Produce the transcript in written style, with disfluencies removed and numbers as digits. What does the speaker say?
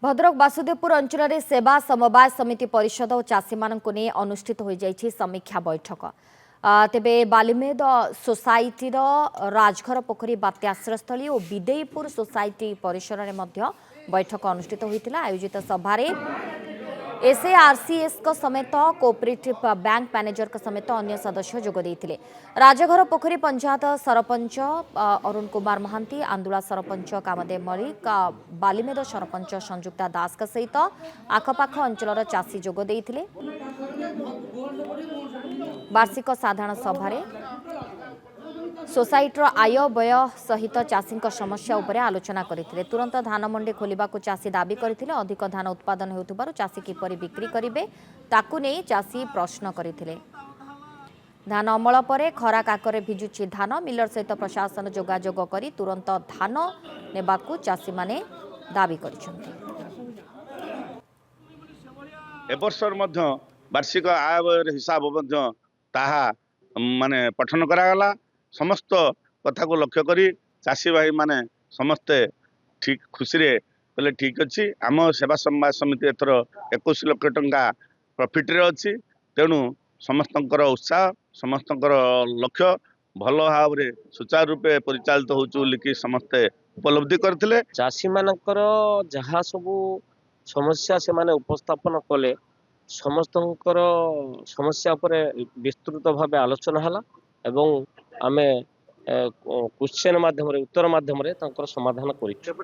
भद्रक बासुदेवपुर अंचल में सेवा समवाय समिति परिषद और चाषी मान अनुष्ठित हो जाइछि समीक्षा बैठक। तेबे बालीमेद सोसाइटी राजघर पोखरी बात्याश्रयस्थली और विदेईपुर सोसाइटी परिसर में बैठक अनुष्ठित होता। आयोजित सभारे एसएआरसीएस समेत कोऑपरेटिव बैंक मैनेजर समेत अन्य सदस्य जोगदेइथिले। राजघर पोखरी पंचायत सरपंच अरुण कुमार महांती, आंदुला सरपंच कामदेव मलिक, बालीमेद सरपंच संजुक्ता दास सहित आखपाख अंचल चाषी जोगदेइथिले। वार्षिक साधारण सभारे सोसाइटर आय व्यय सहित चाषी समस्या उपरे आलोचना करथिले। तुरंत धान मंडी खोलिबा को चाषी दाबी करथिले। अधिक धान उत्पादन हेउथबारु चाषी किपरि बिक्री करिवे ताकू नै चाषी प्रश्न करथिले। धान अमल परे खरा काकरे भिजुछि धान। मिलर सहित प्रशासन जोगाजोग करी तुरंत धान नेबाकू चाषी माने दाबी करिसथि। एबर्षर मध्य वार्षिक आय व्यय हिसाब मध्य ताहा माने पठन करागला। समस्त कथा को लक्ष्य करी चाषी भाई माने समस्ते ठीक खुशी रे बोले ठीक अच्छी आम सेवा समवाय समिति एथर 21 लाख टंका प्रॉफिट रे अच्छी। तेणु समस्तंकर उत्साह समस्तंकर लक्ष्य भल भाव रे सुचारू रूपे परिचालित होउछु लिखि समस्ते उपलब्धि करथिले। चाषी मानकर जहाँ सबू समस्या से माने उपस्थापन कले समस्तंकर समस्या उपरे विस्तृत भाव आलोचना हला एवं आमे क्वेश्चन माध्यम उत्तर माध्यम समाधान करिछु।